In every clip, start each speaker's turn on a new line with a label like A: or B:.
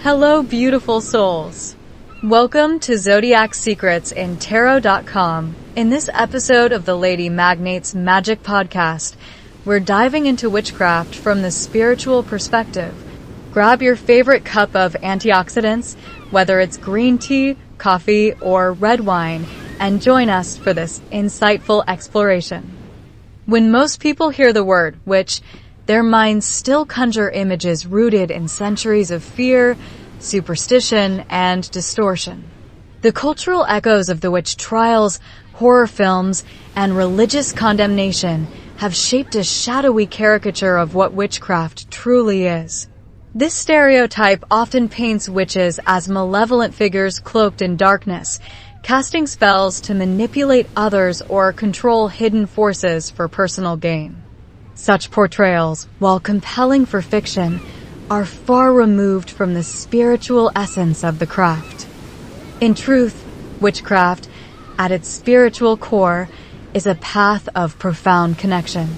A: Hello, beautiful souls. Welcome to Zodiac Secrets in Tarot.com. In this episode of the Lady Magnate's Magic Podcast, we're diving into witchcraft from the spiritual perspective. Grab your favorite cup of antioxidants, whether it's green tea, coffee, or red wine, and join us for this insightful exploration. When most people hear the word witch, their minds still conjure images rooted in centuries of fear, superstition, and distortion. The cultural echoes of the witch trials, horror films, and religious condemnation have shaped a shadowy caricature of what witchcraft truly is. This stereotype often paints witches as malevolent figures cloaked in darkness, casting spells to manipulate others or control hidden forces for personal gain. Such portrayals, while compelling for fiction, are far removed from the spiritual essence of the craft. In truth, witchcraft, at its spiritual core, is a path of profound connection.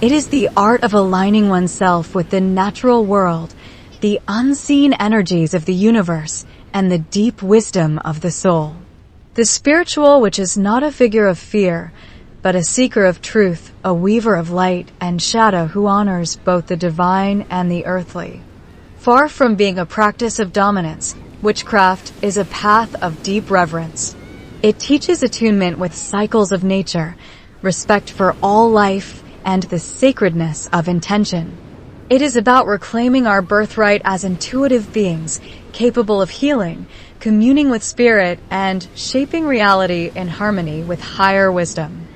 A: It is the art of aligning oneself with the natural world, the unseen energies of the universe, and the deep wisdom of the soul. The spiritual witch is not a figure of fear, but a seeker of truth, a weaver of light and shadow who honors both the divine and the earthly. Far from being a practice of dominance, witchcraft is a path of deep reverence. It teaches attunement with cycles of nature, respect for all life, and the sacredness of intention. It is about reclaiming our birthright as intuitive beings, capable of healing, communing with spirit, and shaping reality in harmony with higher wisdom.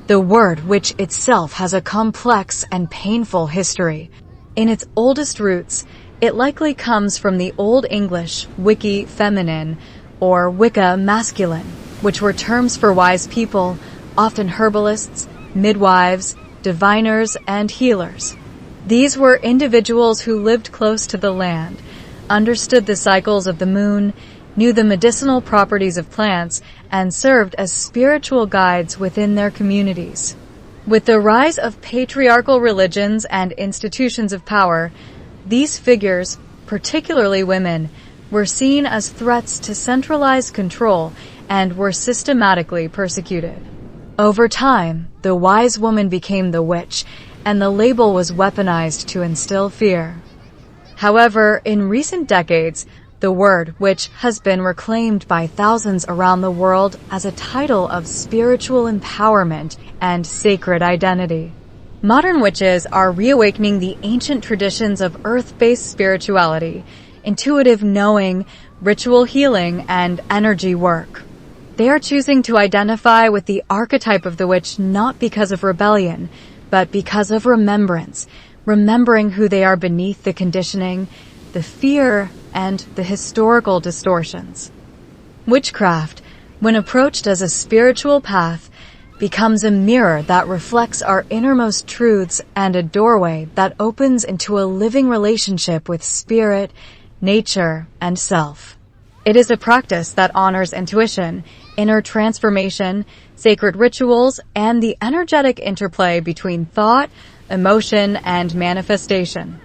A: The word witch itself has a complex and painful history. In its oldest roots, it likely comes from the Old English Wicca feminine or Wicca masculine, which were terms for wise people, often herbalists, midwives, diviners, and healers. These were individuals who lived close to the land, understood the cycles of the moon, knew the medicinal properties of plants, and served as spiritual guides within their communities. With the rise of patriarchal religions and institutions of power, these figures, particularly women, were seen as threats to centralized control and were systematically persecuted. Over time, the wise woman became the witch, and the label was weaponized to instill fear. However, in recent decades, the word witch has been reclaimed by thousands around the world as a title of spiritual empowerment and sacred identity. Modern witches are reawakening the ancient traditions of earth-based spirituality, intuitive knowing, ritual healing, and energy work. They are choosing to identify with the archetype of the witch not because of rebellion, but because of remembrance, remembering who they are beneath the conditioning, the fear, and the historical distortions. Witchcraft, when approached as a spiritual path, becomes a mirror that reflects our innermost truths and a doorway that opens into a living relationship with spirit, nature, and self. It is a practice that honors intuition, inner transformation, sacred rituals, and the energetic interplay between thought, emotion, and manifestation.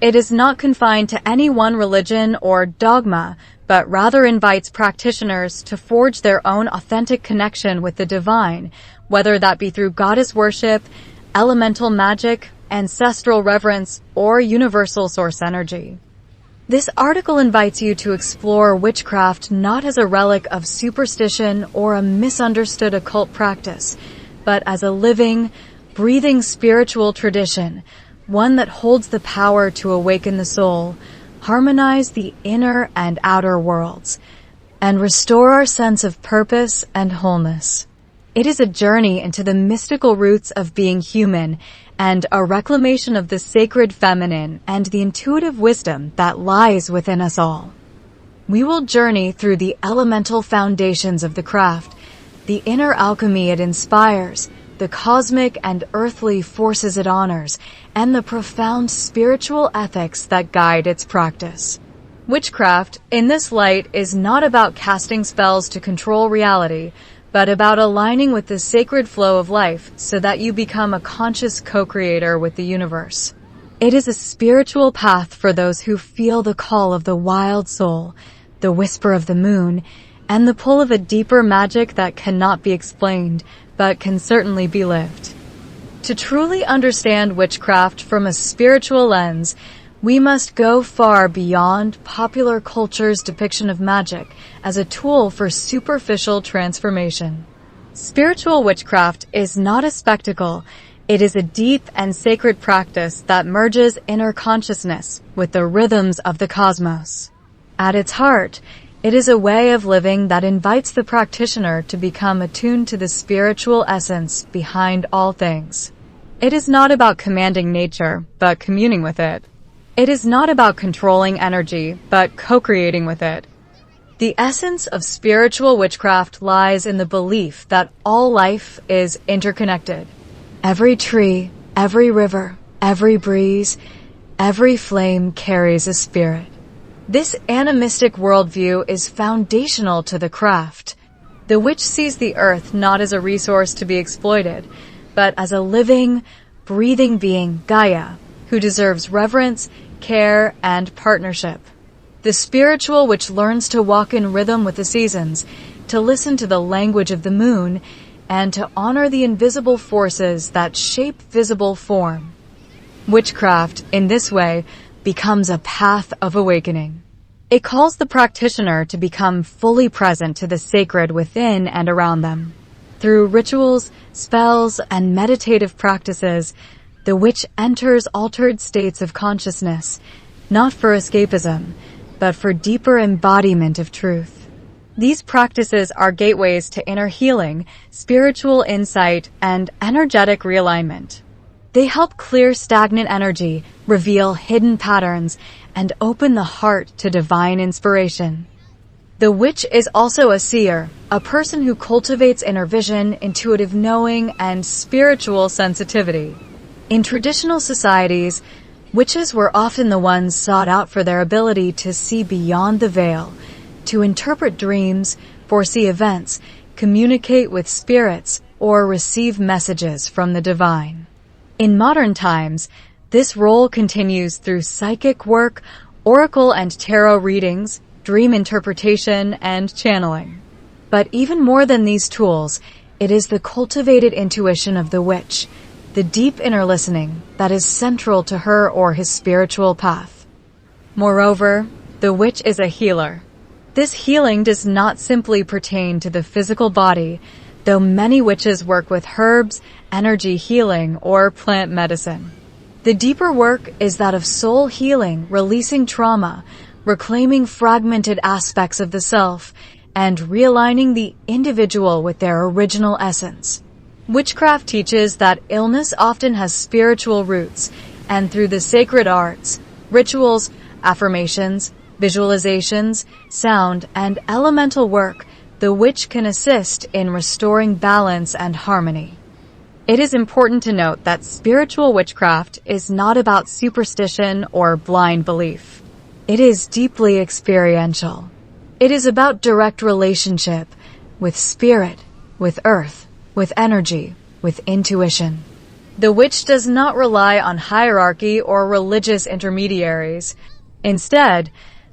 A: It is not confined to any one religion or dogma, but rather invites practitioners to forge their own authentic connection with the divine, whether that be through goddess worship, elemental magic, ancestral reverence, or universal source energy. This article invites you to explore witchcraft not as a relic of superstition or a misunderstood occult practice, but as a living, breathing spiritual tradition, one that holds the power to awaken the soul, harmonize the inner and outer worlds, and restore our sense of purpose and wholeness. It is a journey into the mystical roots of being human and a reclamation of the sacred feminine and the intuitive wisdom that lies within us all. We will journey through the elemental foundations of the craft, the inner alchemy it inspires, the cosmic and earthly forces it honors, and the profound spiritual ethics that guide its practice. Witchcraft, in this light, is not about casting spells to control reality, but about aligning with the sacred flow of life so that you become a conscious co-creator with the universe. It is a spiritual path for those who feel the call of the wild soul, the whisper of the moon, and the pull of a deeper magic that cannot be explained, but can certainly be lived. To truly understand witchcraft from a spiritual lens, we must go far beyond popular culture's depiction of magic as a tool for superficial transformation. Spiritual witchcraft is not a spectacle. It is a deep and sacred practice that merges inner consciousness with the rhythms of the cosmos. At its heart, it is a way of living that invites the practitioner to become attuned to the spiritual essence behind all things. It is not about commanding nature, but communing with it. It is not about controlling energy, but co-creating with it. The essence of spiritual witchcraft lies in the belief that all life is interconnected. Every tree, every river, every breeze, every flame carries a spirit. This animistic worldview is foundational to the craft. The witch sees the earth not as a resource to be exploited, but as a living, breathing being, Gaia, who deserves reverence, care, and partnership. The spiritual witch learns to walk in rhythm with the seasons, to listen to the language of the moon, and to honor the invisible forces that shape visible form. Witchcraft, in this way, becomes a path of awakening. It calls the practitioner to become fully present to the sacred within and around them. Through rituals, spells, and meditative practices, the witch enters altered states of consciousness, not for escapism, but for deeper embodiment of truth. These practices are gateways to inner healing, spiritual insight, and energetic realignment. They help clear stagnant energy, reveal hidden patterns, and open the heart to divine inspiration. The witch is also a seer, a person who cultivates inner vision, intuitive knowing, and spiritual sensitivity. In traditional societies, witches were often the ones sought out for their ability to see beyond the veil, to interpret dreams, foresee events, communicate with spirits, or receive messages from the divine. In modern times, this role continues through psychic work, oracle and tarot readings, dream interpretation, and channeling. But even more than these tools, it is the cultivated intuition of the witch, the deep inner listening that is central to her or his spiritual path. Moreover, the witch is a healer. This healing does not simply pertain to the physical body, though many witches work with herbs, energy healing, or plant medicine. The deeper work is that of soul healing, releasing trauma, reclaiming fragmented aspects of the self, and realigning the individual with their original essence. Witchcraft teaches that illness often has spiritual roots, and through the sacred arts, rituals, affirmations, visualizations, sound, and elemental work, the witch can assist in restoring balance and harmony. It is important to note that spiritual witchcraft is not about superstition or blind belief. It is deeply experiential. It is about direct relationship with spirit, with earth, with energy, with intuition. The witch does not rely on hierarchy or religious intermediaries. Instead,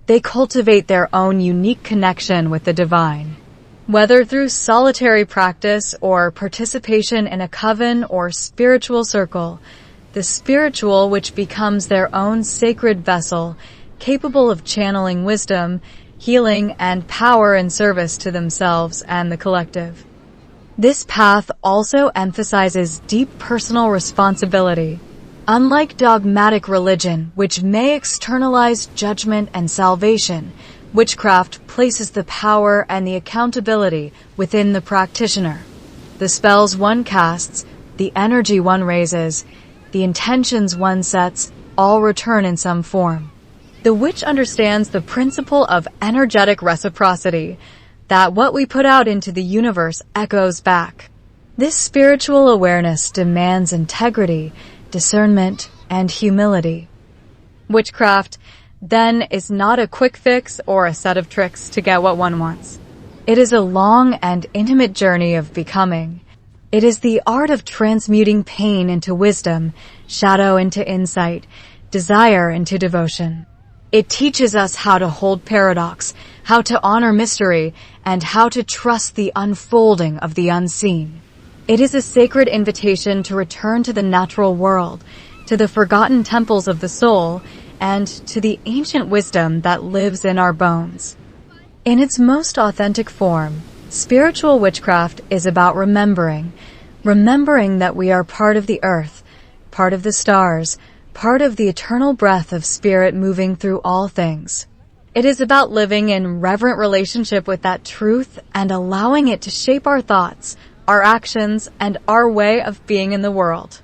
A: they cultivate their own unique connection with the divine. Whether through solitary practice or participation in a coven or spiritual circle, the spiritual witch becomes their own sacred vessel, capable of channeling wisdom, healing, and power in service to themselves and the collective. This path also emphasizes deep personal responsibility. Unlike dogmatic religion, which may externalize judgment and salvation, witchcraft places the power and the accountability within the practitioner. The spells one casts, the energy one raises, the intentions one sets, all return in some form. The witch understands the principle of energetic reciprocity, that what we put out into the universe echoes back. This spiritual awareness demands integrity, discernment, and humility. Witchcraft, then, is not a quick fix or a set of tricks to get what one wants. It is a long and intimate journey of becoming. It is the art of transmuting pain into wisdom, shadow into insight, desire into devotion. It teaches us how to hold paradox, how to honor mystery, and how to trust the unfolding of the unseen. It is a sacred invitation to return to the natural world, to the forgotten temples of the soul, and to the ancient wisdom that lives in our bones. In its most authentic form, spiritual witchcraft is about remembering that we are part of the earth, part of the stars, part of the eternal breath of spirit moving through all things. It is about living in reverent relationship with that truth and allowing it to shape our thoughts, our actions, and our way of being in the world.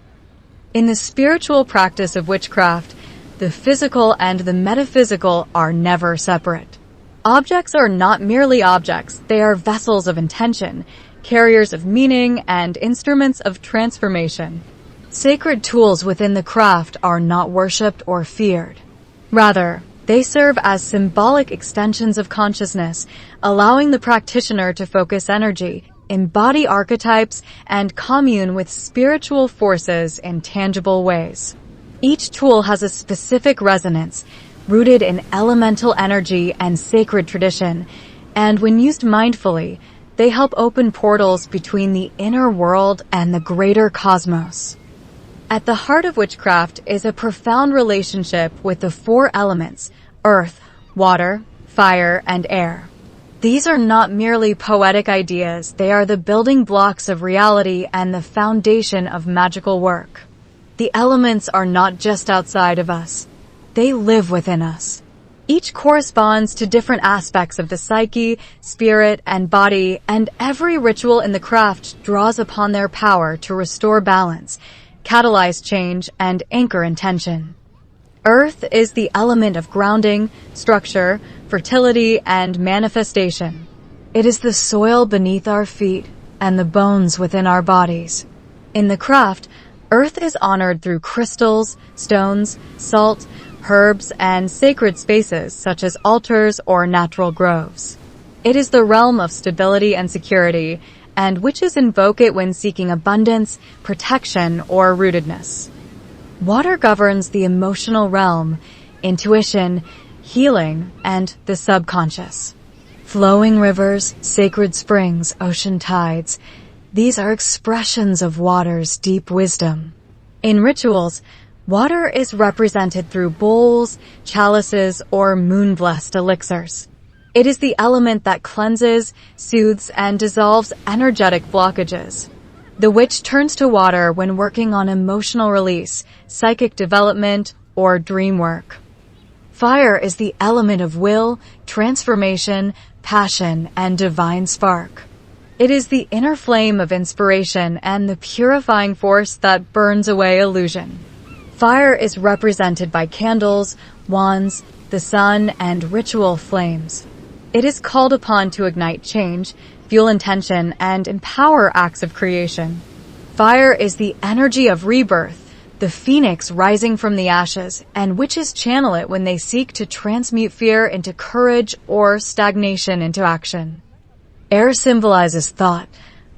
A: In the spiritual practice of witchcraft, the physical and the metaphysical are never separate. Objects are not merely objects, they are vessels of intention, carriers of meaning, and instruments of transformation. Sacred tools within the craft are not worshipped or feared. Rather, they serve as symbolic extensions of consciousness, allowing the practitioner to focus energy, embody archetypes, and commune with spiritual forces in tangible ways. Each tool has a specific resonance, rooted in elemental energy and sacred tradition, and when used mindfully, they help open portals between the inner world and the greater cosmos. At the heart of witchcraft is a profound relationship with the four elements: earth, water, fire, and air. These are not merely poetic ideas, they are the building blocks of reality and the foundation of magical work. The elements are not just outside of us, they live within us. Each corresponds to different aspects of the psyche, spirit, and body, and every ritual in the craft draws upon their power to restore balance, catalyze change, and anchor intention. Earth is the element of grounding, structure, fertility, and manifestation. It is the soil beneath our feet and the bones within our bodies. In the craft, earth is honored through crystals, stones, salt, herbs, and sacred spaces such as altars or natural groves. It is the realm of stability and security, and witches invoke it when seeking abundance, protection, or rootedness. Water governs the emotional realm, intuition, healing, and the subconscious. Flowing rivers, sacred springs, ocean tides, these are expressions of water's deep wisdom. In rituals, water is represented through bowls, chalices, or moon-blessed elixirs. It is the element that cleanses, soothes, and dissolves energetic blockages. The witch turns to water when working on emotional release, psychic development, or dream work. Fire is the element of will, transformation, passion, and divine spark. It is the inner flame of inspiration and the purifying force that burns away illusion. Fire is represented by candles, wands, the sun, and ritual flames. It is called upon to ignite change, fuel intention, and empower acts of creation. Fire is the energy of rebirth, the phoenix rising from the ashes, and witches channel it when they seek to transmute fear into courage or stagnation into action. Air symbolizes thought,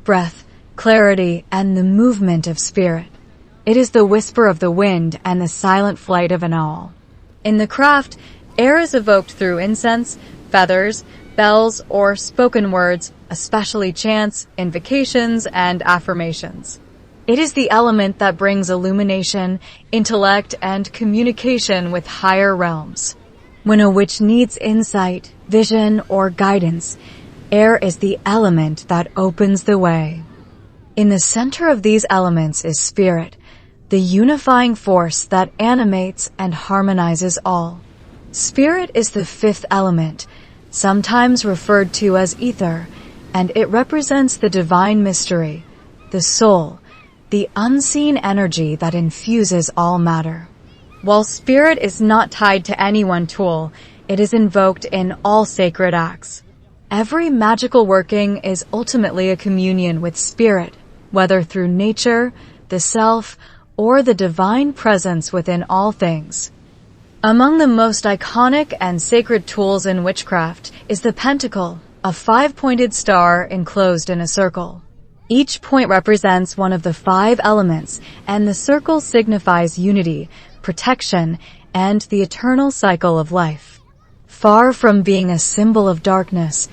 A: breath, clarity, and the movement of spirit. It is the whisper of the wind and the silent flight of an owl. In the craft, air is evoked through incense, feathers, bells, or spoken words, especially chants, invocations, and affirmations. It is the element that brings illumination, intellect, and communication with higher realms. When a witch needs insight, vision, or guidance, air is the element that opens the way. In the center of these elements is spirit, the unifying force that animates and harmonizes all. Spirit is the fifth element, sometimes referred to as ether, and it represents the divine mystery, the soul, the unseen energy that infuses all matter. While spirit is not tied to any one tool, it is invoked in all sacred acts. Every magical working is ultimately a communion with spirit, whether through nature, the self, or the divine presence within all things. Among the most iconic and sacred tools in witchcraft is the pentacle, a 5-pointed star enclosed in a circle. Each point represents one of the 5 elements, and the circle signifies unity, protection, and the eternal cycle of life. Far from being a symbol of darkness,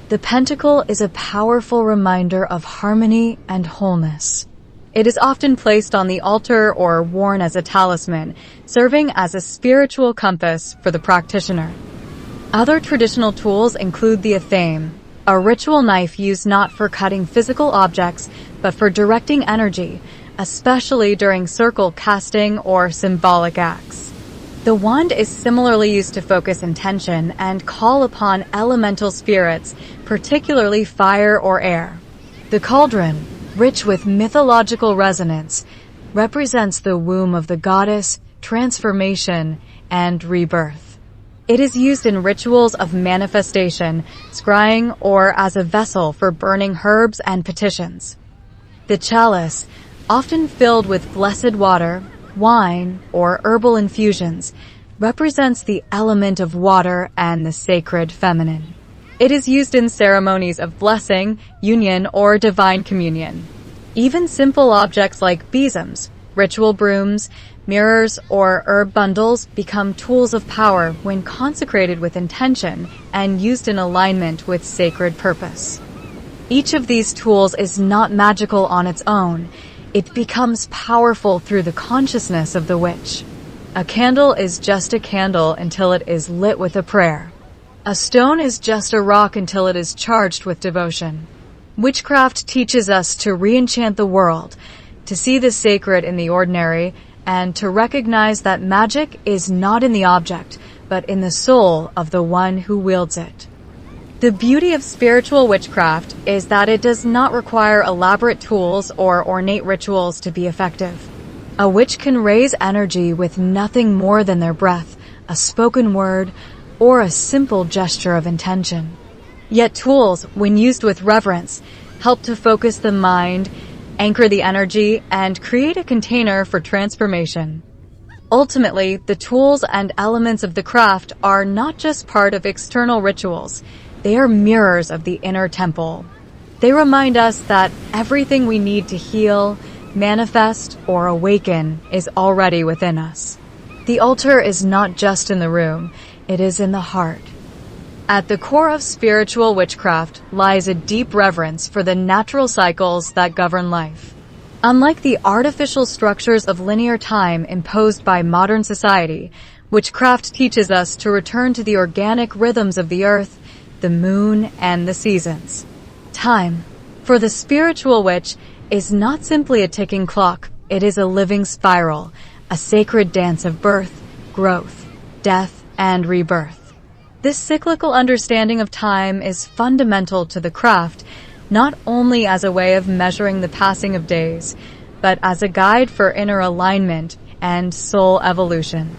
A: the pentacle is a powerful reminder of harmony and wholeness. It is often placed on the altar or worn as a talisman, serving as a spiritual compass for the practitioner. Other traditional tools include the athame, a ritual knife used not for cutting physical objects, but for directing energy, especially during circle casting or symbolic acts. The wand is similarly used to focus intention and call upon elemental spirits, particularly fire or air. The cauldron, rich with mythological resonance, represents the womb of the goddess, transformation, and rebirth. It is used in rituals of manifestation, scrying, or as a vessel for burning herbs and petitions. The chalice, often filled with blessed water, wine, or herbal infusions, represents the element of water and the sacred feminine. It is used in ceremonies of blessing, union, or divine communion. Even simple objects like besoms, ritual brooms, mirrors, or herb bundles become tools of power when consecrated with intention and used in alignment with sacred purpose. Each of these tools is not magical on its own. It becomes powerful through the consciousness of the witch. A candle is just a candle until it is lit with a prayer. A stone is just a rock until it is charged with devotion. Witchcraft teaches us to re-enchant the world, to see the sacred in the ordinary, and to recognize that magic is not in the object, but in the soul of the one who wields it. The beauty of spiritual witchcraft is that it does not require elaborate tools or ornate rituals to be effective. A witch can raise energy with nothing more than their breath, a spoken word, or a simple gesture of intention. Yet tools, when used with reverence, help to focus the mind, anchor the energy, and create a container for transformation. Ultimately, the tools and elements of the craft are not just part of external rituals. They are mirrors of the inner temple. They remind us that everything we need to heal, manifest, or awaken is already within us. The altar is not just in the room, it is in the heart. At the core of spiritual witchcraft lies a deep reverence for the natural cycles that govern life. Unlike the artificial structures of linear time imposed by modern society, witchcraft teaches us to return to the organic rhythms of the earth, the moon, and the seasons. Time, for the spiritual witch, is not simply a ticking clock. It is a living spiral, a sacred dance of birth, growth, death, and rebirth. This cyclical understanding of time is fundamental to the craft, not only as a way of measuring the passing of days, but as a guide for inner alignment and soul evolution.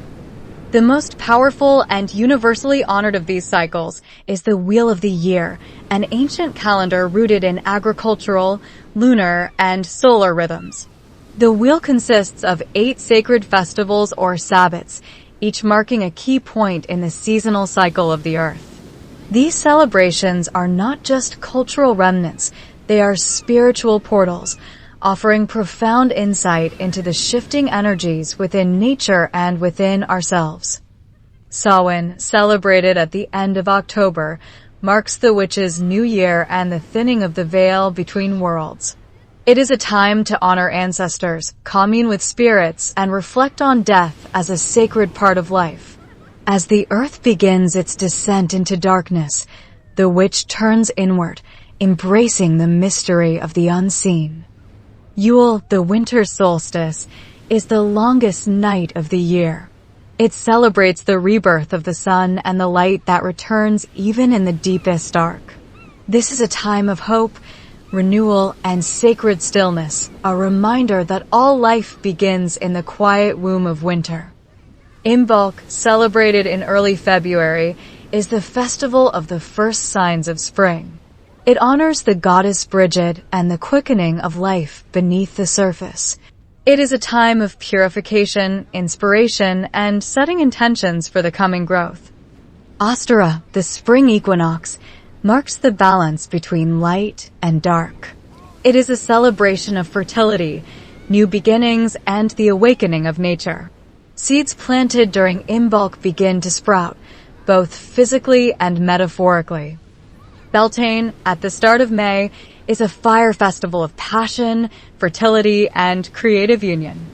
A: The most powerful and universally honored of these cycles is the Wheel of the Year, an ancient calendar rooted in agricultural, lunar, and solar rhythms. The wheel consists of 8 sacred festivals or sabbats, each marking a key point in the seasonal cycle of the earth. These celebrations are not just cultural remnants, they are spiritual portals, offering profound insight into the shifting energies within nature and within ourselves. Samhain, celebrated at the end of October, marks the witch's new year and the thinning of the veil between worlds. It is a time to honor ancestors, commune with spirits, and reflect on death as a sacred part of life. As the earth begins its descent into darkness, the witch turns inward, embracing the mystery of the unseen. Yule, the winter solstice, is the longest night of the year. It celebrates the rebirth of the sun and the light that returns even in the deepest dark. This is a time of hope, renewal, and sacred stillness, a reminder that all life begins in the quiet womb of winter. Imbolc, celebrated in early February, is the festival of the first signs of spring. It honors the goddess Brigid and the quickening of life beneath the surface. It is a time of purification, inspiration, and setting intentions for the coming growth. Ostara, the spring equinox, marks the balance between light and dark. It is a celebration of fertility, new beginnings, and the awakening of nature. Seeds planted during Imbolc begin to sprout, both physically and metaphorically. Beltane, at the start of May, is a fire festival of passion, fertility, and creative union.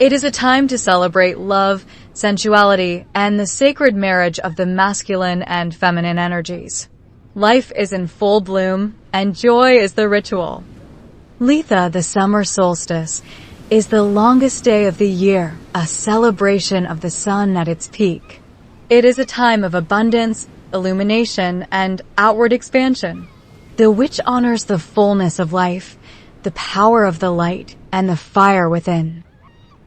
A: It is a time to celebrate love, sensuality, and the sacred marriage of the masculine and feminine energies. Life is in full bloom, and joy is the ritual. Letha, the summer solstice, is the longest day of the year, a celebration of the sun at its peak. It is a time of abundance, illumination, and outward expansion. The witch honors the fullness of life, the power of the light, and the fire within.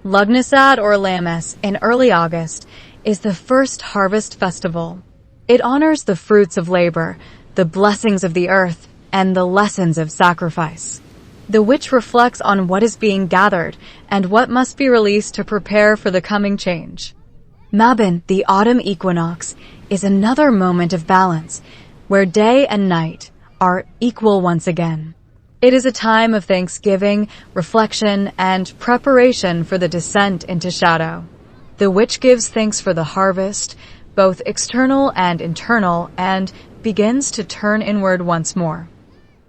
A: Lughnasadh or Lammas, in early August, is the first harvest festival. It honors the fruits of labor, the blessings of the earth, and the lessons of sacrifice. The witch reflects on what is being gathered and what must be released to prepare for the coming change. Mabon, the autumn equinox, is another moment of balance, where day and night are equal once again. It is a time of thanksgiving, reflection, and preparation for the descent into shadow. The witch gives thanks for the harvest, both external and internal, and begins to turn inward once more.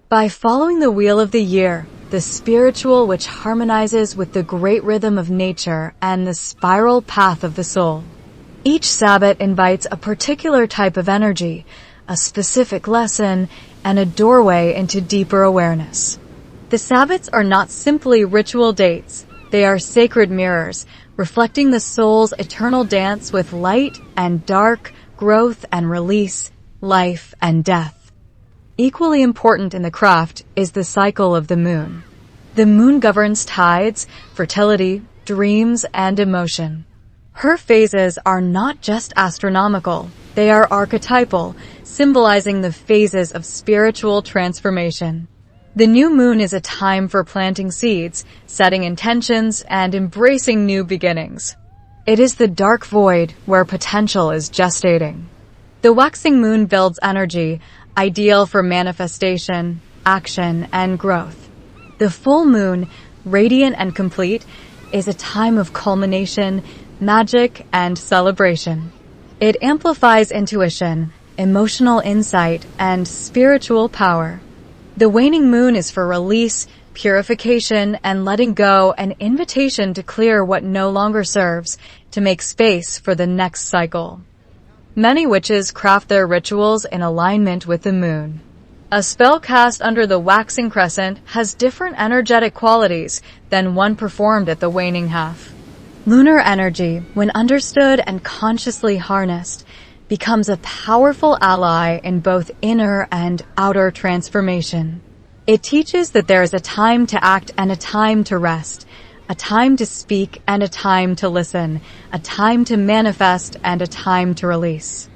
A: By following the wheel of the year, the spiritual which harmonizes with the great rhythm of nature and the spiral path of the soul. Each Sabbath invites a particular type of energy, a specific lesson, and a doorway into deeper awareness. The Sabbats are not simply ritual dates. They are sacred mirrors, reflecting the soul's eternal dance with light and dark, growth and release, life and death. Equally important in the craft is the cycle of the moon. The moon governs tides, fertility, dreams, and emotion. Her phases are not just astronomical, they are archetypal, symbolizing the phases of spiritual transformation. The new moon is a time for planting seeds, setting intentions, and embracing new beginnings. It is the dark void where potential is gestating. The waxing moon builds energy, ideal for manifestation, action, and growth. The full moon, radiant and complete, is a time of culmination, magic, and celebration. It amplifies intuition, emotional insight, and spiritual power. The waning moon is for release, purification, and letting go, an invitation to clear what no longer serves, to make space for the next cycle. Many witches craft their rituals in alignment with the moon. A spell cast under the waxing crescent has different energetic qualities than one performed at the waning half. Lunar energy, when understood and consciously harnessed, becomes a powerful ally in both inner and outer transformation. It teaches that there is a time to act and a time to rest, a time to speak and a time to listen, a time to manifest and a time to release.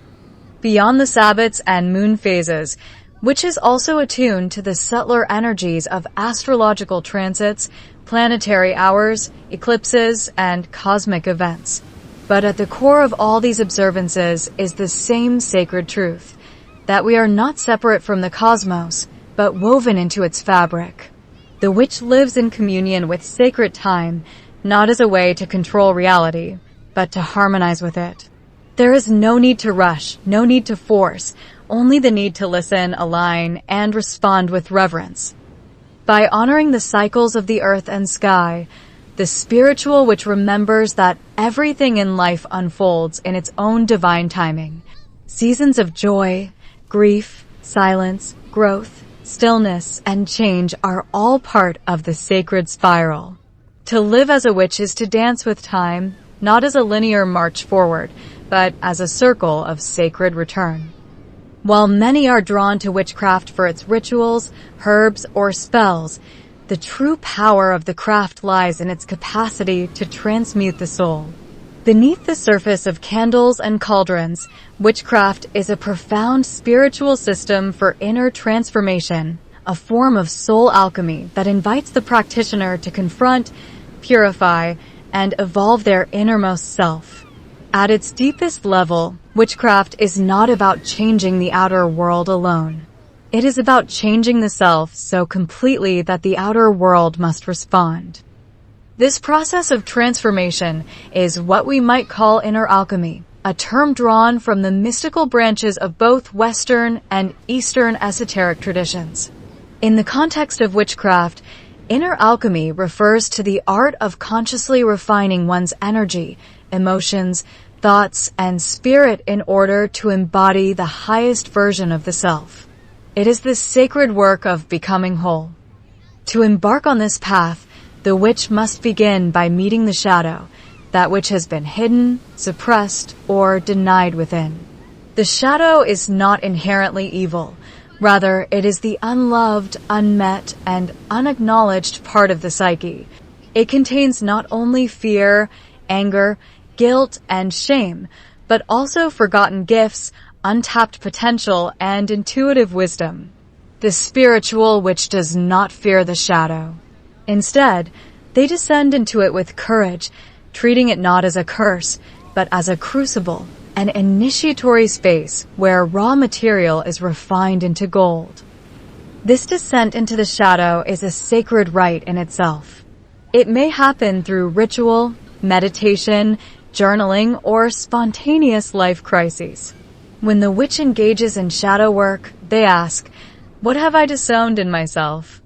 A: Beyond the Sabbats and moon phases, witches also attune to the subtler energies of astrological transits, planetary hours, eclipses, and cosmic events. But at the core of all these observances is the same sacred truth, that we are not separate from the cosmos, but woven into its fabric. The witch lives in communion with sacred time, not as a way to control reality, but to harmonize with it. There is no need to rush, no need to force, only the need to listen, align, and respond with reverence. By honoring the cycles of the earth and sky, the spiritual which remembers that everything in life unfolds in its own divine timing. Seasons of joy, grief, silence, growth, stillness, and change are all part of the sacred spiral. To live as a witch is to dance with time, not as a linear march forward, but as a circle of sacred return. While many are drawn to witchcraft for its rituals, herbs, or spells, the true power of the craft lies in its capacity to transmute the soul. Beneath the surface of candles and cauldrons, witchcraft is a profound spiritual system for inner transformation, a form of soul alchemy that invites the practitioner to confront, purify, and evolve their innermost self. At its deepest level, witchcraft is not about changing the outer world alone. It is about changing the self so completely that the outer world must respond. This process of transformation is what we might call inner alchemy, a term drawn from the mystical branches of both Western and Eastern esoteric traditions. In the context of witchcraft, inner alchemy refers to the art of consciously refining one's energy, emotions, thoughts, and spirit in order to embody the highest version of the self. It is the sacred work of becoming whole. To embark on this path, the witch must begin by meeting the shadow, that which has been hidden, suppressed, or denied within. The shadow is not inherently evil. Rather, it is the unloved, unmet, and unacknowledged part of the psyche. It contains not only fear, anger, guilt, and shame, but also forgotten gifts, untapped potential, and intuitive wisdom. The spiritual which does not fear the shadow. Instead, they descend into it with courage, treating it not as a curse, but as a crucible, an initiatory space where raw material is refined into gold. This descent into the shadow is a sacred rite in itself. It may happen through ritual, meditation, journaling, or spontaneous life crises. When the witch engages in shadow work, they ask, "What have I disowned in myself?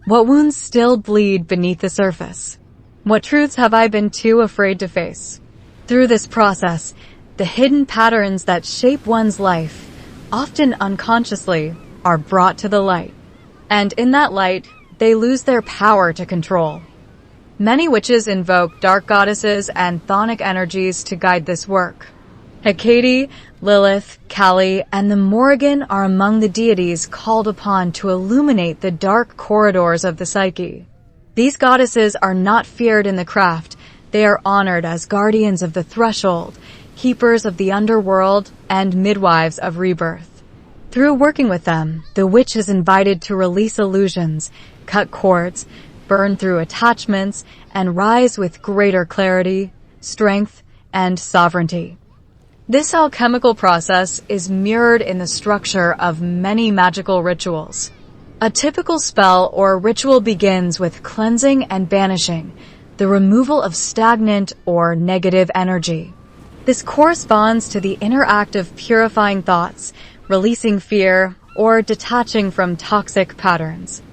A: What wounds still bleed beneath the surface? What truths have I been too afraid to face?" Through this process, the hidden patterns that shape one's life, often unconsciously, are brought to the light. And in that light, they lose their power to control. Many witches invoke dark goddesses and chthonic energies to guide this work. Hecate, Lilith, Kali, and the Morrigan are among the deities called upon to illuminate the dark corridors of the psyche. These goddesses are not feared in the craft. They are honored as guardians of the threshold, keepers of the underworld, and midwives of rebirth. Through working with them, the witch is invited to release illusions, cut cords, burn through attachments, and rise with greater clarity, strength, and sovereignty. This alchemical process is mirrored in the structure of many magical rituals. A typical spell or ritual begins with cleansing and banishing, the removal of stagnant or negative energy. This corresponds to the inner act of purifying thoughts, releasing fear, or detaching from toxic patterns.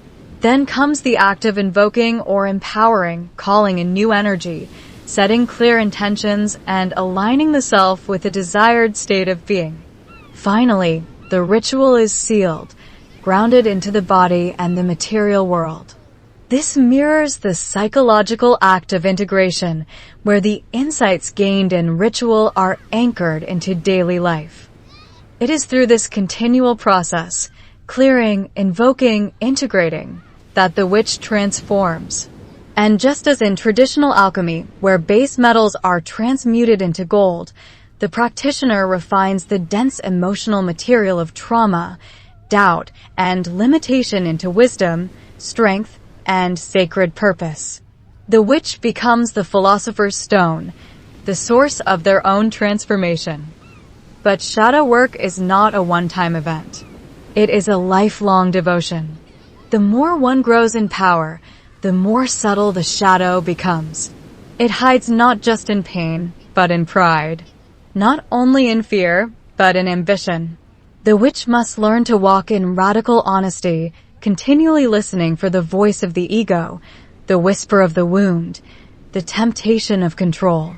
A: Then comes the act of invoking or empowering, calling in new energy, setting clear intentions, and aligning the self with a desired state of being. Finally, the ritual is sealed, grounded into the body and the material world. This mirrors the psychological act of integration, where the insights gained in ritual are anchored into daily life. It is through this continual process, clearing, invoking, integrating, that the witch transforms. And just as in traditional alchemy, where base metals are transmuted into gold, the practitioner refines the dense emotional material of trauma, doubt, and limitation into wisdom, strength, and sacred purpose. The witch becomes the philosopher's stone, the source of their own transformation. But shadow work is not a one-time event. It is a lifelong devotion. The more one grows in power, the more subtle the shadow becomes. It hides not just in pain, but in pride. Not only in fear, but in ambition. The witch must learn to walk in radical honesty, continually listening for the voice of the ego, the whisper of the wound, the temptation of control.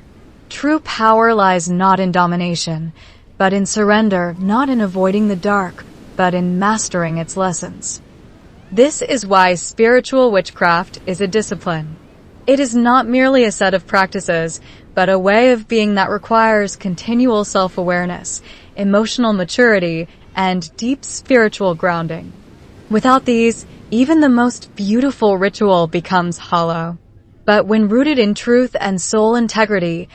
A: True power lies not in domination, but in surrender, not in avoiding the dark, but in mastering its lessons. This is why spiritual witchcraft is a discipline. It is not merely a set of practices, but a way of being that requires continual self-awareness, emotional maturity, and deep spiritual grounding. Without these, even the most beautiful ritual becomes hollow. But when rooted in truth and soul integrity,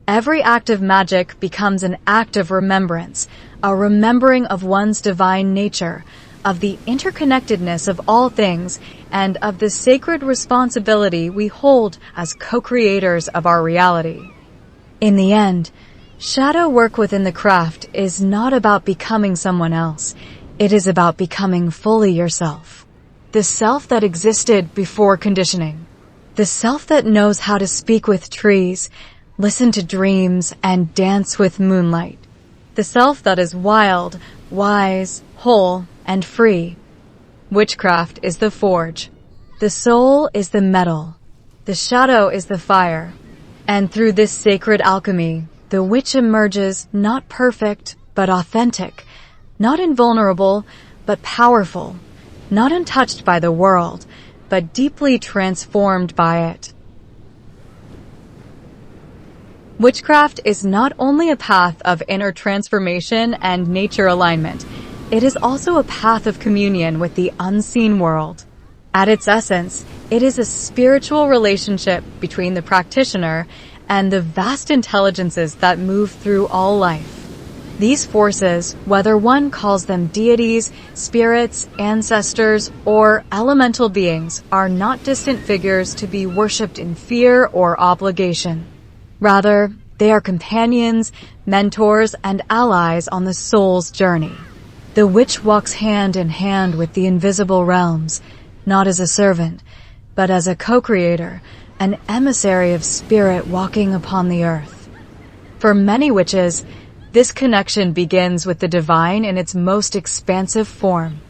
A: every act of magic becomes an act of remembrance, a remembering of one's divine nature, of the interconnectedness of all things, and of the sacred responsibility we hold as co-creators of our reality. In the end, shadow work within the craft is not about becoming someone else. It is about becoming fully yourself, the self that existed before conditioning. the self that knows how to speak with trees, listen to dreams, and dance with moonlight. The self that is wild, wise, whole, and free. Witchcraft is the forge. The soul is the metal. The shadow is the fire. And through this sacred alchemy, the witch emerges not perfect, but authentic, not invulnerable, but powerful, not untouched by the world, but deeply transformed by it. Witchcraft is not only a path of inner transformation and nature alignment, it is also a path of communion with the unseen world. At its essence, it is a spiritual relationship between the practitioner and the vast intelligences that move through all life. These forces, whether one calls them deities, spirits, ancestors, or elemental beings, are not distant figures to be worshipped in fear or obligation. Rather, they are companions, mentors, and allies on the soul's journey. The witch walks hand in hand with the invisible realms, not as a servant, but as a co-creator, an emissary of spirit walking upon the earth. For many witches, this connection begins with the divine in its most expansive form.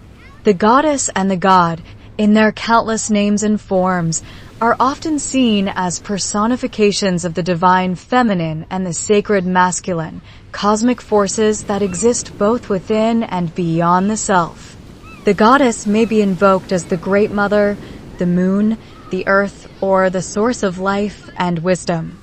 A: The goddess and the god, in their countless names and forms, are often seen as personifications of the divine feminine and the sacred masculine, cosmic forces that exist both within and beyond the self. The goddess may be invoked as the Great Mother, the moon, the earth, or the source of life and wisdom.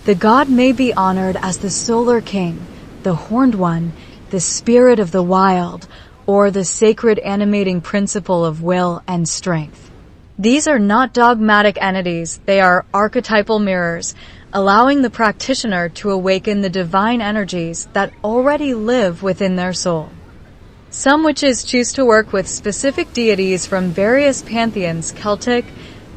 A: The god may be honored as the solar king, the horned one, the spirit of the wild, or the sacred animating principle of will and strength. These are not dogmatic entities, they are archetypal mirrors, allowing the practitioner to awaken the divine energies that already live within their soul. Some witches choose to work with specific deities from various pantheons: Celtic,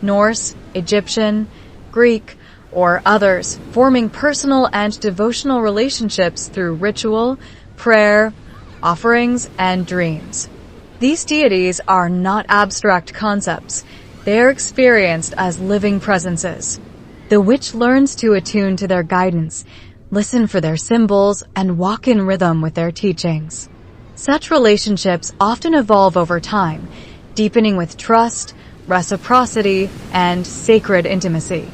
A: Norse, Egyptian, Greek, or others, forming personal and devotional relationships through ritual, prayer, offerings, and dreams. These deities are not abstract concepts. They are experienced as living presences. The witch learns to attune to their guidance, listen for their symbols, and walk in rhythm with their teachings. Such relationships often evolve over time, deepening with trust, reciprocity, and sacred intimacy.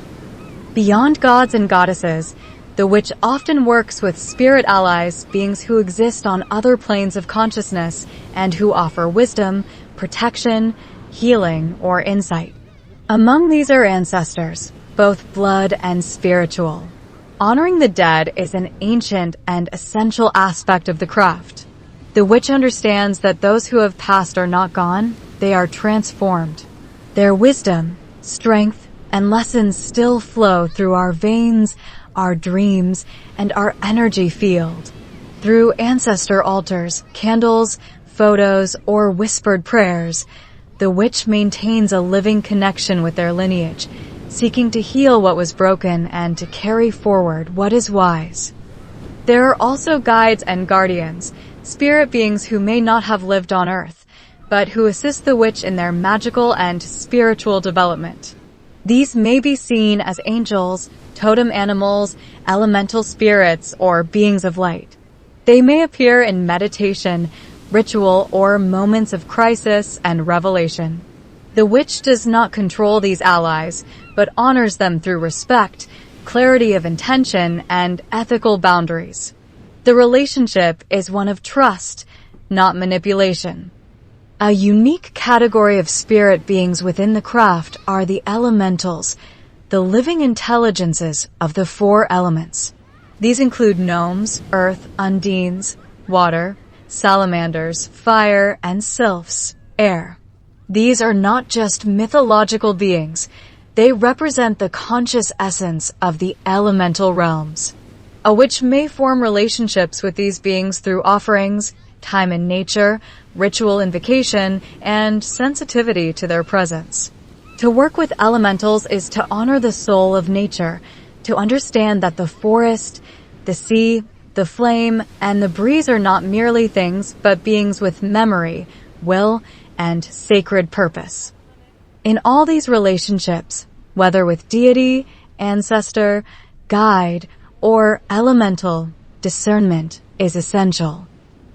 A: Beyond gods and goddesses, the witch often works with spirit allies, beings who exist on other planes of consciousness and who offer wisdom, protection, healing, or insight. Among these are ancestors, both blood and spiritual. Honoring the dead is an ancient and essential aspect of the craft. The witch understands that those who have passed are not gone, they are transformed. Their wisdom, strength, and lessons still flow through our veins, our dreams, and our energy field. Through ancestor altars, candles, photos, or whispered prayers, the witch maintains a living connection with their lineage, seeking to heal what was broken and to carry forward what is wise. There are also guides and guardians, spirit beings who may not have lived on Earth, but who assist the witch in their magical and spiritual development. These may be seen as angels, totem animals, elemental spirits, or beings of light. They may appear in meditation, ritual, or moments of crisis and revelation. The witch does not control these allies, but honors them through respect, clarity of intention, and ethical boundaries. The relationship is one of trust, not manipulation. A unique category of spirit beings within the craft are the elementals, the living intelligences of the four elements. These include gnomes, earth, undines, water, salamanders, fire, and sylphs, air. These are not just mythological beings. They represent the conscious essence of the elemental realms. A witch may form relationships with these beings through offerings, time in nature, ritual invocation, and sensitivity to their presence. To work with elementals is to honor the soul of nature, to understand that the forest, the sea, the flame, and the breeze are not merely things, but beings with memory, will, and sacred purpose. In all these relationships, whether with deity, ancestor, guide, or elemental. Discernment is essential.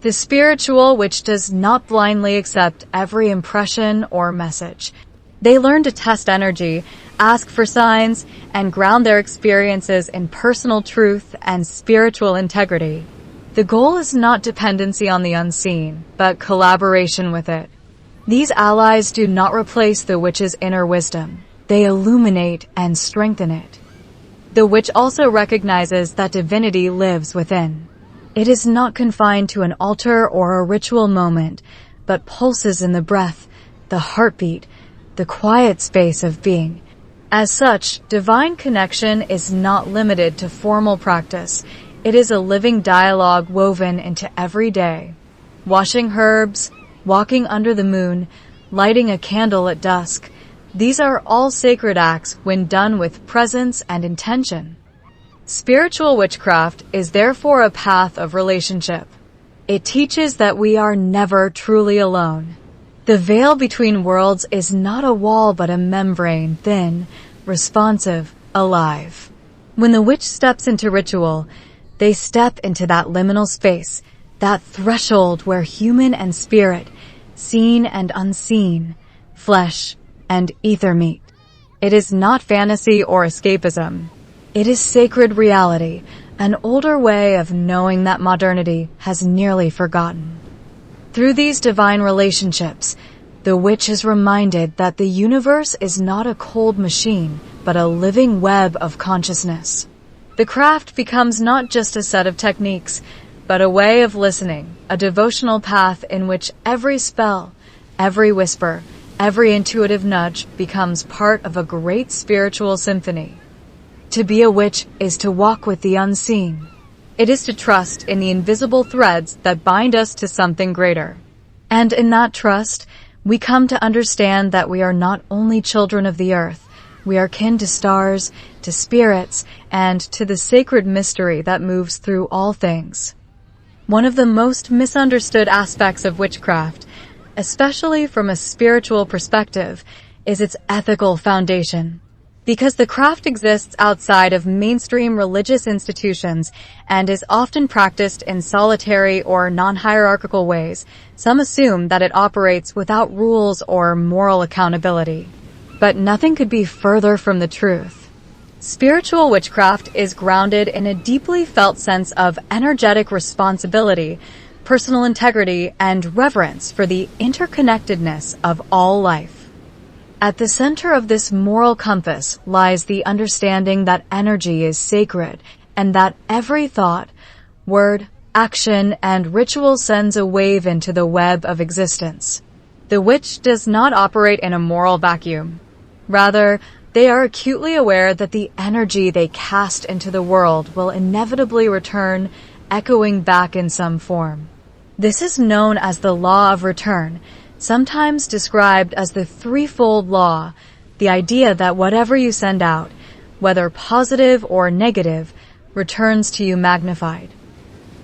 A: The spiritual witch does not blindly accept every impression or message. They learn to test energy, ask for signs, and ground their experiences in personal truth and spiritual integrity. The goal is not dependency on the unseen, but collaboration with it. These allies do not replace the witch's inner wisdom. They illuminate and strengthen it. The witch also recognizes that divinity lives within. It is not confined to an altar or a ritual moment, but pulses in the breath, the heartbeat, the quiet space of being. As such, divine connection is not limited to formal practice. It is a living dialogue woven into every day. Washing herbs, walking under the moon, lighting a candle at dusk. These are all sacred acts when done with presence and intention. Spiritual witchcraft is therefore a path of relationship. It teaches that we are never truly alone. The veil between worlds is not a wall but a membrane, thin, responsive, alive. When the witch steps into ritual, they step into that liminal space, that threshold where human and spirit, seen and unseen, flesh and ether meet. It is not fantasy or escapism. It is sacred reality, an older way of knowing that modernity has nearly forgotten. Through these divine relationships, the witch is reminded that the universe is not a cold machine, but a living web of consciousness. The craft becomes not just a set of techniques, but a way of listening, a devotional path in which every spell, every whisper, every intuitive nudge becomes part of a great spiritual symphony. To be a witch is to walk with the unseen. It is to trust in the invisible threads that bind us to something greater. And in that trust, we come to understand that we are not only children of the earth, we are kin to stars, to spirits, and to the sacred mystery that moves through all things. One of the most misunderstood aspects of witchcraft, especially from a spiritual perspective, is its ethical foundation. Because the craft exists outside of mainstream religious institutions and is often practiced in solitary or non-hierarchical ways, some assume that it operates without rules or moral accountability. But nothing could be further from the truth. Spiritual witchcraft is grounded in a deeply felt sense of energetic responsibility, personal integrity, and reverence for the interconnectedness of all life. At the center of this moral compass lies the understanding that energy is sacred and that every thought, word, action, and ritual sends a wave into the web of existence. The witch does not operate in a moral vacuum. Rather, they are acutely aware that the energy they cast into the world will inevitably return, echoing back in some form. This is known as the law of return, sometimes described as the threefold law, the idea that whatever you send out, whether positive or negative, returns to you magnified.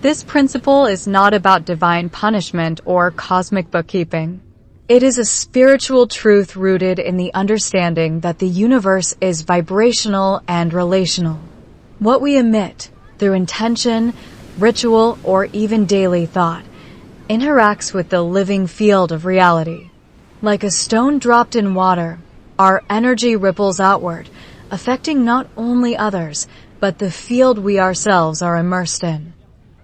A: This principle is not about divine punishment or cosmic bookkeeping. It is a spiritual truth rooted in the understanding that the universe is vibrational and relational. What we emit, through intention, ritual, or even daily thought, interacts with the living field of reality. Like a stone dropped in water, our energy ripples outward, affecting not only others, but the field we ourselves are immersed in.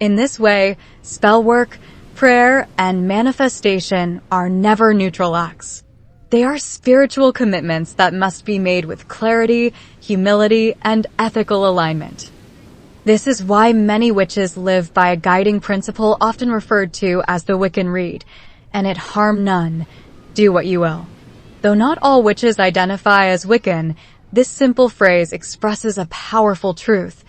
A: In this way, spell work, prayer, and manifestation are never neutral acts. They are spiritual commitments that must be made with clarity, humility, and ethical alignment. This is why many witches live by a guiding principle often referred to as the Wiccan Rede, and it harm none, do what you will. Though not all witches identify as Wiccan, this simple phrase expresses a powerful truth.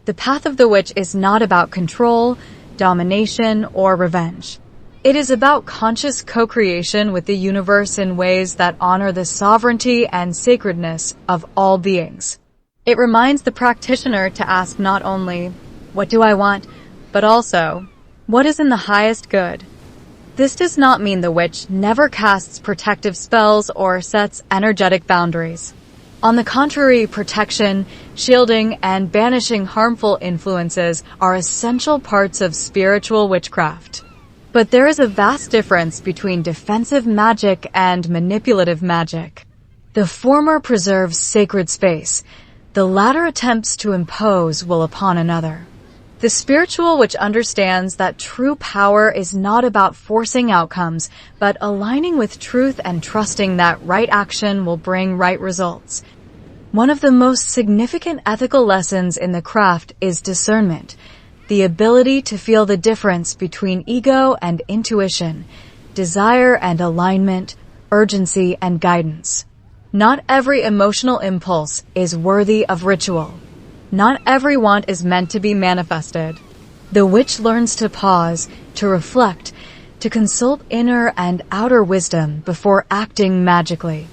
A: The path of the witch is not about control, domination, or revenge. It is about conscious co-creation with the universe in ways that honor the sovereignty and sacredness of all beings. It reminds the practitioner to ask not only, "What do I want?" but also, "What is in the highest good?" This does not mean the witch never casts protective spells or sets energetic boundaries. On the contrary, protection, shielding, and banishing harmful influences are essential parts of spiritual witchcraft. But there is a vast difference between defensive magic and manipulative magic. The former preserves sacred space. The latter attempts to impose will upon another. The spiritual witch understands that true power is not about forcing outcomes, but aligning with truth and trusting that right action will bring right results. One of the most significant ethical lessons in the craft is discernment, the ability to feel the difference between ego and intuition, desire and alignment, urgency and guidance. Not every emotional impulse is worthy of ritual. Not every want is meant to be manifested. The witch learns to pause, to reflect, to consult inner and outer wisdom before acting magically.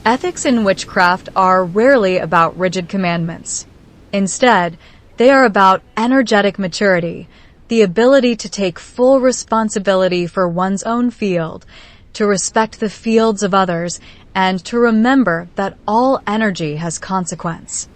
A: Ethics in witchcraft are rarely about rigid commandments. Instead, they are about energetic maturity, the ability to take full responsibility for one's own field, to respect the fields of others, and to remember that all energy has consequence.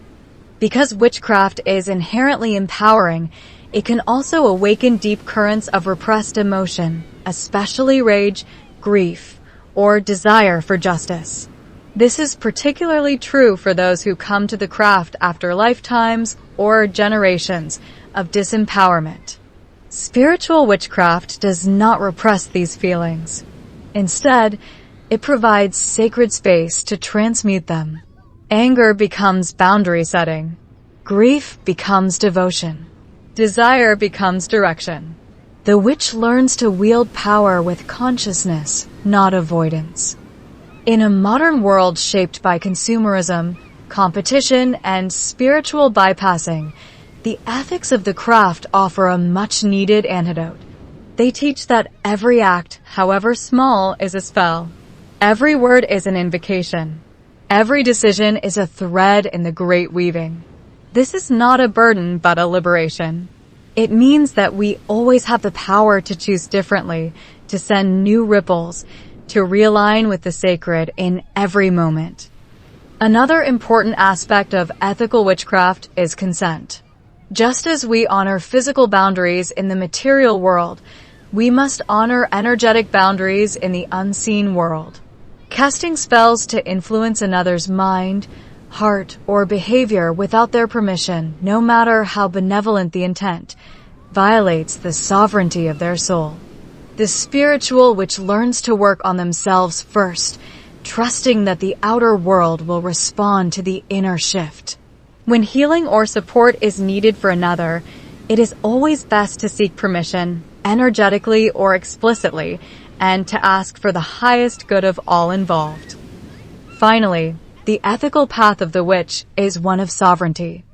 A: Because witchcraft is inherently empowering, it can also awaken deep currents of repressed emotion, especially rage, grief, or desire for justice. This is particularly true for those who come to the craft after lifetimes or generations of disempowerment. Spiritual witchcraft does not repress these feelings. Instead, it provides sacred space to transmute them. Anger becomes boundary setting. Grief becomes devotion. Desire becomes direction. The witch learns to wield power with consciousness, not avoidance. In a modern world shaped by consumerism, competition, and spiritual bypassing, the ethics of the craft offer a much-needed antidote. They teach that every act, however small, is a spell. Every word is an invocation. Every decision is a thread in the great weaving. This is not a burden, but a liberation. It means that we always have the power to choose differently, to send new ripples, to realign with the sacred in every moment. Another important aspect of ethical witchcraft is consent. Just as we honor physical boundaries in the material world, we must honor energetic boundaries in the unseen world. Casting spells to influence another's mind, heart, or behavior without their permission, no matter how benevolent the intent, violates the sovereignty of their soul. The spiritual witch learns to work on themselves first, trusting that the outer world will respond to the inner shift. When healing or support is needed for another, it is always best to seek permission, energetically or explicitly, and to ask for the highest good of all involved. Finally, the ethical path of the witch is one of sovereignty.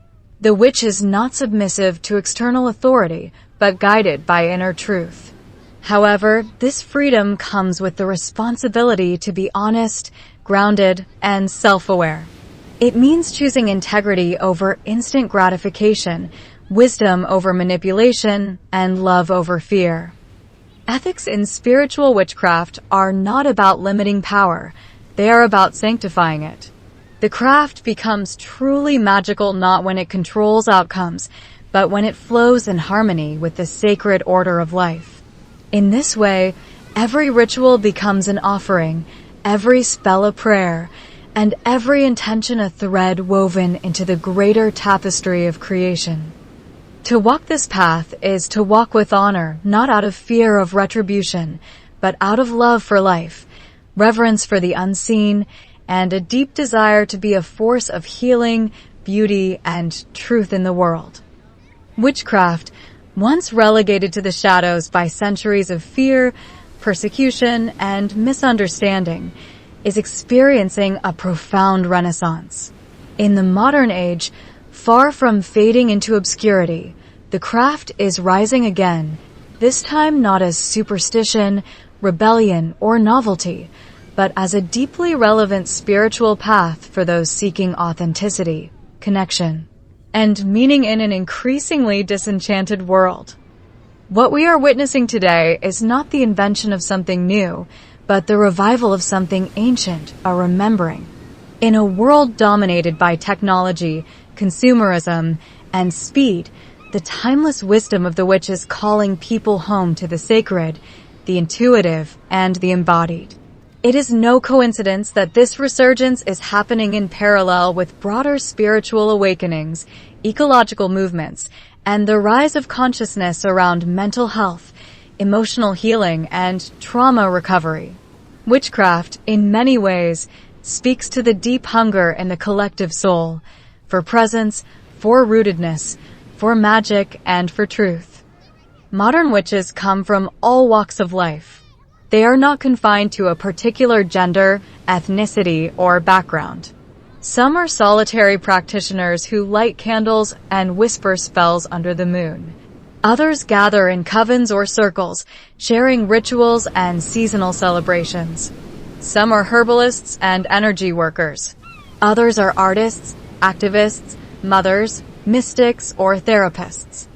A: The witch is not submissive to external authority, but guided by inner truth. However, this freedom comes with the responsibility to be honest, grounded, and self-aware. It means choosing integrity over instant gratification, wisdom over manipulation, and love over fear. Ethics in spiritual witchcraft are not about limiting power. They are about sanctifying it. The craft becomes truly magical not when it controls outcomes, but when it flows in harmony with the sacred order of life. In this way, every ritual becomes an offering, every spell a prayer, and every intention a thread woven into the greater tapestry of creation. To walk this path is to walk with honor, not out of fear of retribution, but out of love for life, reverence for the unseen, and a deep desire to be a force of healing, beauty, and truth in the world. Witchcraft, once relegated to the shadows by centuries of fear, persecution, and misunderstanding, is experiencing a profound renaissance. In the modern age, far from fading into obscurity, the craft is rising again, this time not as superstition, rebellion, or novelty, but as a deeply relevant spiritual path for those seeking authenticity, connection, and meaning in an increasingly disenchanted world. What we are witnessing today is not the invention of something new, but the revival of something ancient, a remembering. In a world dominated by technology, consumerism, and speed, the timeless wisdom of the witch is calling people home to the sacred, the intuitive, and the embodied. It is no coincidence that this resurgence is happening in parallel with broader spiritual awakenings, ecological movements, and the rise of consciousness around mental health, emotional healing, and trauma recovery. Witchcraft, in many ways, speaks to the deep hunger in the collective soul, for presence, for rootedness, for magic, and for truth. Modern witches come from all walks of life. They are not confined to a particular gender, ethnicity, or background. Some are solitary practitioners who light candles and whisper spells under the moon. Others gather in covens or circles, sharing rituals and seasonal celebrations. Some are herbalists and energy workers. Others are artists, activists, mothers, mystics, or therapists.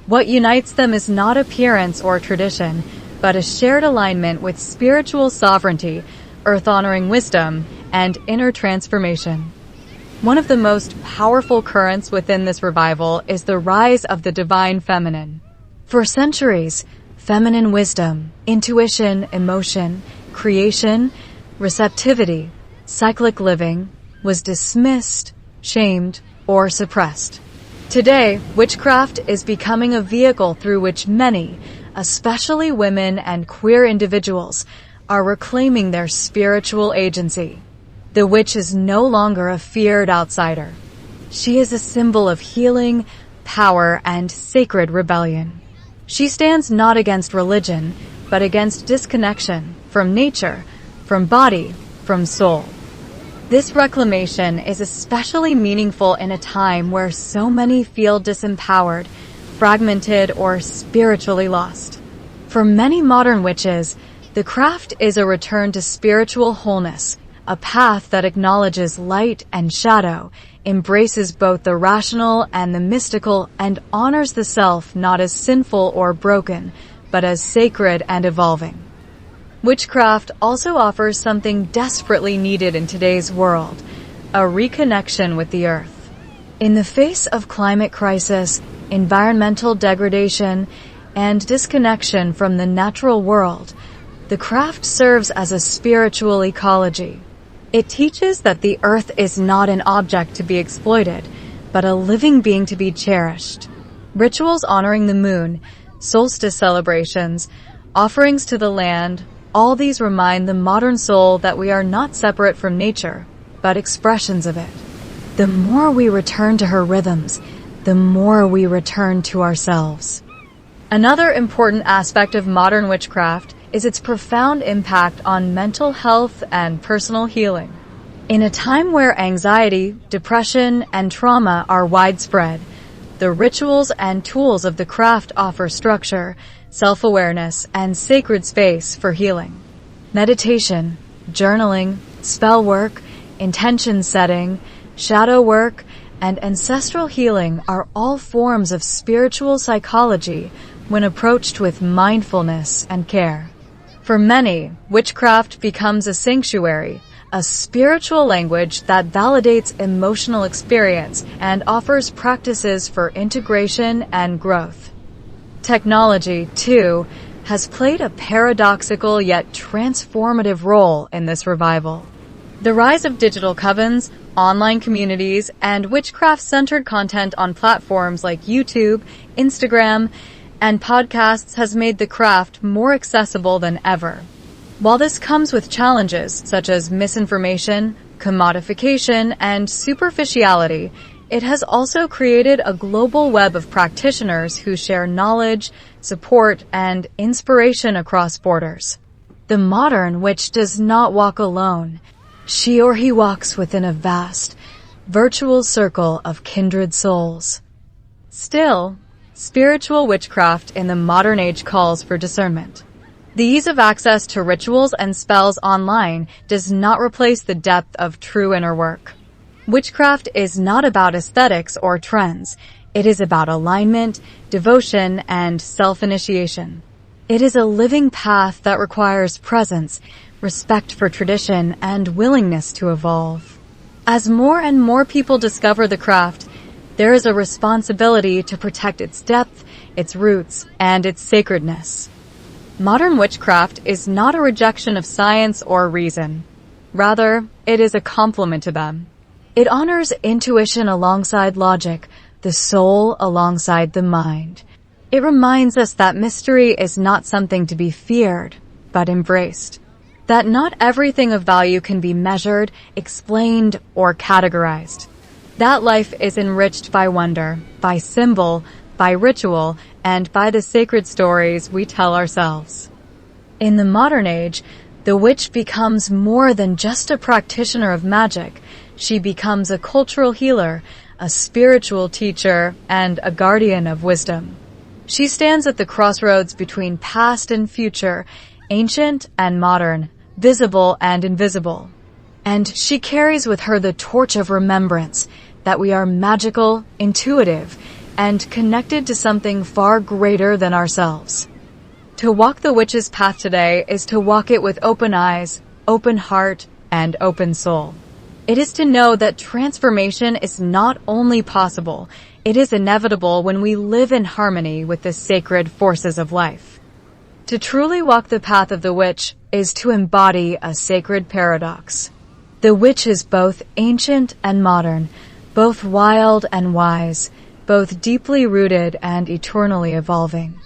A: What unites them is not appearance or tradition, but a shared alignment with spiritual sovereignty, earth-honoring wisdom, and inner transformation. One of the most powerful currents within this revival is the rise of the divine feminine. For centuries, feminine wisdom, intuition, emotion, creation, receptivity, cyclic living was dismissed, shamed, or suppressed. Today, witchcraft is becoming a vehicle through which many, especially women and queer individuals, are reclaiming their spiritual agency. The witch is no longer a feared outsider. She is a symbol of healing, power, and sacred rebellion. She stands not against religion, but against disconnection from nature, from body, from soul. This reclamation is especially meaningful in a time where so many feel disempowered, fragmented, or spiritually lost. For many modern witches, the craft is a return to spiritual wholeness, a path that acknowledges light and shadow, embraces both the rational and the mystical, and honors the self not as sinful or broken, but as sacred and evolving. Witchcraft also offers something desperately needed in today's world, a reconnection with the earth. In the face of climate crisis, environmental degradation, and disconnection from the natural world, the craft serves as a spiritual ecology. It teaches that the earth is not an object to be exploited, but a living being to be cherished. Rituals honoring the moon, solstice celebrations, offerings to the land, all these remind the modern soul that we are not separate from nature, but expressions of it. The more we return to her rhythms, the more we return to ourselves. Another important aspect of modern witchcraft is its profound impact on mental health and personal healing. In a time where anxiety, depression, and trauma are widespread, the rituals and tools of the craft offer structure, self-awareness, and sacred space for healing. Meditation, journaling, spell work, intention setting, shadow work, and ancestral healing are all forms of spiritual psychology when approached with mindfulness and care. For many, witchcraft becomes a sanctuary, a spiritual language that validates emotional experience and offers practices for integration and growth. Technology, too, has played a paradoxical yet transformative role in this revival. The rise of digital covens, online communities, and witchcraft-centered content on platforms like YouTube, Instagram, and podcasts has made the craft more accessible than ever. While this comes with challenges such as misinformation, commodification, and superficiality, it has also created a global web of practitioners who share knowledge, support, and inspiration across borders. The modern witch does not walk alone. She or he walks within a vast, virtual circle of kindred souls. Still, spiritual witchcraft in the modern age calls for discernment. The ease of access to rituals and spells online does not replace the depth of true inner work. Witchcraft is not about aesthetics or trends. It is about alignment, devotion, and self-initiation. It is a living path that requires presence, respect for tradition, and willingness to evolve. As more and more people discover the craft, there is a responsibility to protect its depth, its roots, and its sacredness. Modern witchcraft is not a rejection of science or reason. Rather, it is a complement to them. It honors intuition alongside logic, the soul alongside the mind. It reminds us that mystery is not something to be feared, but embraced. That not everything of value can be measured, explained, or categorized. That life is enriched by wonder, by symbol, by ritual, and by the sacred stories we tell ourselves. In the modern age, the witch becomes more than just a practitioner of magic. She becomes a cultural healer, a spiritual teacher, and a guardian of wisdom. She stands at the crossroads between past and future, ancient and modern, visible and invisible. And she carries with her the torch of remembrance that we are magical, intuitive, and connected to something far greater than ourselves. To walk the witch's path today is to walk it with open eyes, open heart, and open soul. It is to know that transformation is not only possible, it is inevitable when we live in harmony with the sacred forces of life. To truly walk the path of the witch is to embody a sacred paradox. The witch is both ancient and modern, both wild and wise, both deeply rooted and eternally evolving.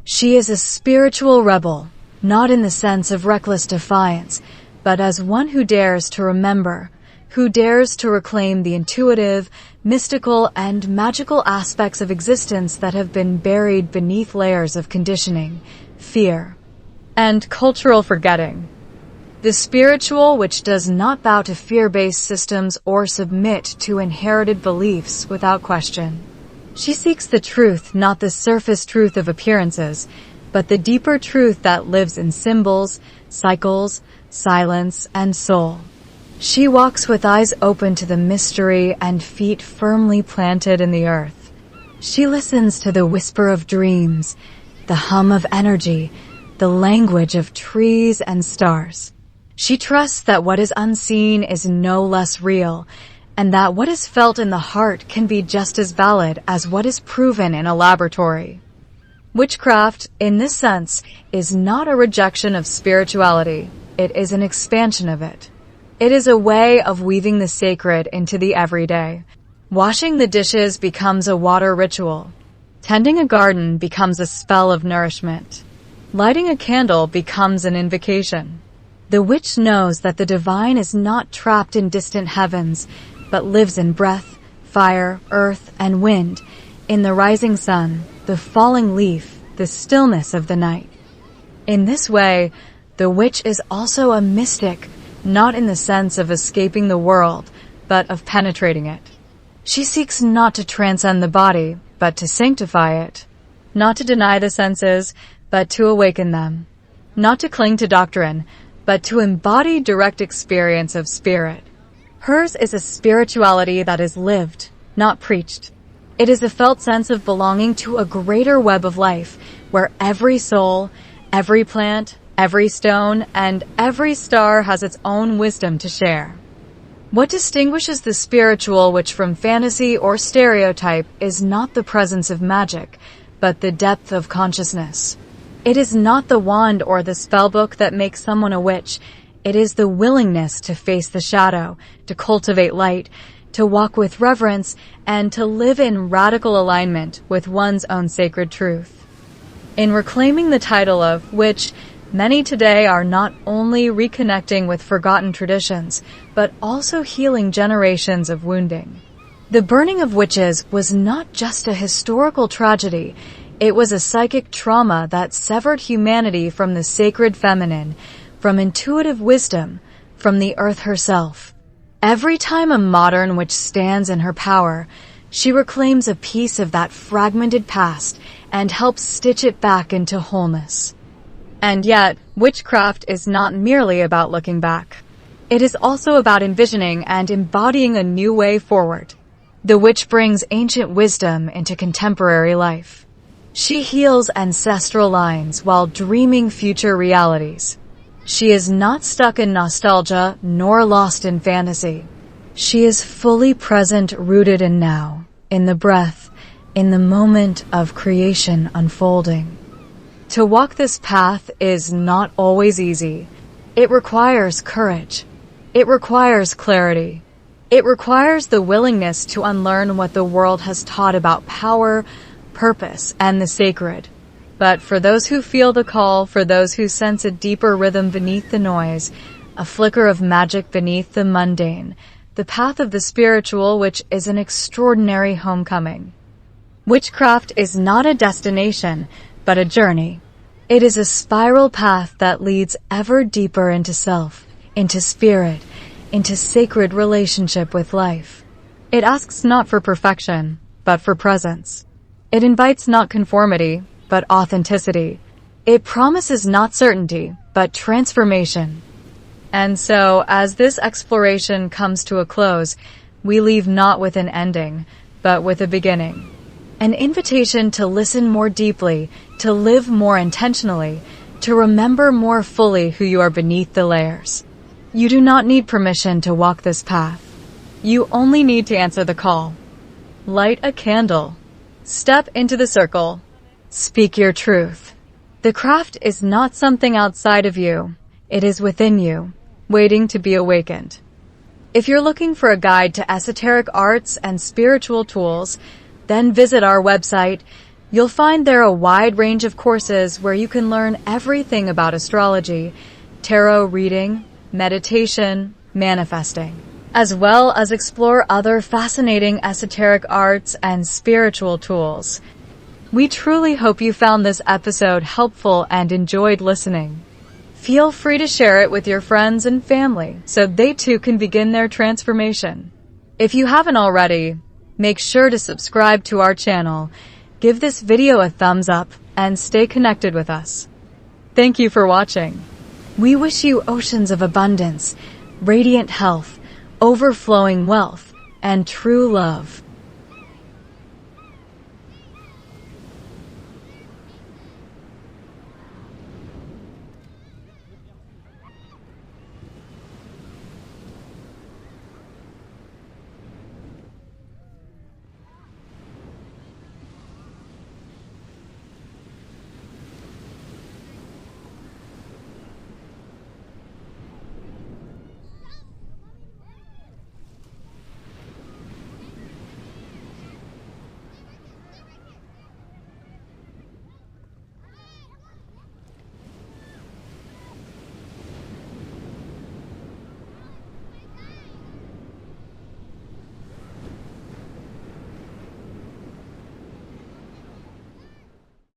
A: She is a spiritual rebel, not in the sense of reckless defiance, but as one who dares to remember, who dares to reclaim the intuitive, mystical, and magical aspects of existence that have been buried beneath layers of conditioning, fear, and cultural forgetting. The spiritual which does not bow to fear-based systems or submit to inherited beliefs without question. She seeks the truth, not the surface truth of appearances, but the deeper truth that lives in symbols, cycles, silence, and soul. She walks with eyes open to the mystery and feet firmly planted in the earth. She listens to the whisper of dreams, the hum of energy, the language of trees and stars. She trusts that what is unseen is no less real, and that what is felt in the heart can be just as valid as what is proven in a laboratory. Witchcraft, in this sense, is not a rejection of spirituality. It is an expansion of it. It is a way of weaving the sacred into the everyday. Washing the dishes becomes a water ritual. Tending a garden becomes a spell of nourishment. Lighting a candle becomes an invocation. The witch knows that the divine is not trapped in distant heavens, but lives in breath, fire, earth, and wind, in the rising sun, the falling leaf, the stillness of the night. In this way, the witch is also a mystic, not in the sense of escaping the world, but of penetrating it. She seeks not to transcend the body, but to sanctify it. Not to deny the senses, but to awaken them. Not to cling to doctrine, but to embody direct experience of spirit. Hers is a spirituality that is lived, not preached. It is a felt sense of belonging to a greater web of life, where every soul, every plant, every stone, and every star has its own wisdom to share. What distinguishes the spiritual witch from fantasy or stereotype is not the presence of magic, but the depth of consciousness. It is not the wand or the spellbook that makes someone a witch. It is the willingness to face the shadow, to cultivate light, to walk with reverence, and to live in radical alignment with one's own sacred truth. In reclaiming the title of witch, many today are not only reconnecting with forgotten traditions, but also healing generations of wounding. The burning of witches was not just a historical tragedy. It was a psychic trauma that severed humanity from the sacred feminine, from intuitive wisdom, from the earth herself. Every time a modern witch stands in her power, she reclaims a piece of that fragmented past and helps stitch it back into wholeness. And yet, witchcraft is not merely about looking back. It is also about envisioning and embodying a new way forward. The witch brings ancient wisdom into contemporary life. She heals ancestral lines while dreaming future realities. She is not stuck in nostalgia nor lost in fantasy. She is fully present, rooted in now, in the breath, in the moment of creation unfolding. To walk this path is not always easy. It requires courage. It requires clarity. It requires the willingness to unlearn what the world has taught about power, purpose, and the sacred. But for those who feel the call, for those who sense a deeper rhythm beneath the noise, a flicker of magic beneath the mundane, the path of the spiritual, which is an extraordinary homecoming. Witchcraft is not a destination, but a journey. It is a spiral path that leads ever deeper into self, into spirit, into sacred relationship with life. It asks not for perfection, but for presence. It invites not conformity, but authenticity. It promises not certainty, but transformation. And so, as this exploration comes to a close, we leave not with an ending, but with a beginning. An invitation to listen more deeply, to live more intentionally, to remember more fully who you are beneath the layers. You do not need permission to walk this path. You only need to answer the call. Light a candle. Step into the circle. Speak your truth. The craft is not something outside of you. It is within you, waiting to be awakened. If you're looking for a guide to esoteric arts and spiritual tools, then visit our website. You'll find there a wide range of courses where you can learn everything about astrology, tarot reading, meditation, manifesting, as well as explore other fascinating esoteric arts and spiritual tools. We truly hope you found this episode helpful and enjoyed listening. Feel free to share it with your friends and family so they too can begin their transformation. If you haven't already, make sure to subscribe to our channel, give this video a thumbs up, and stay connected with us. Thank you for watching. We wish you oceans of abundance, radiant health, overflowing wealth, and true love.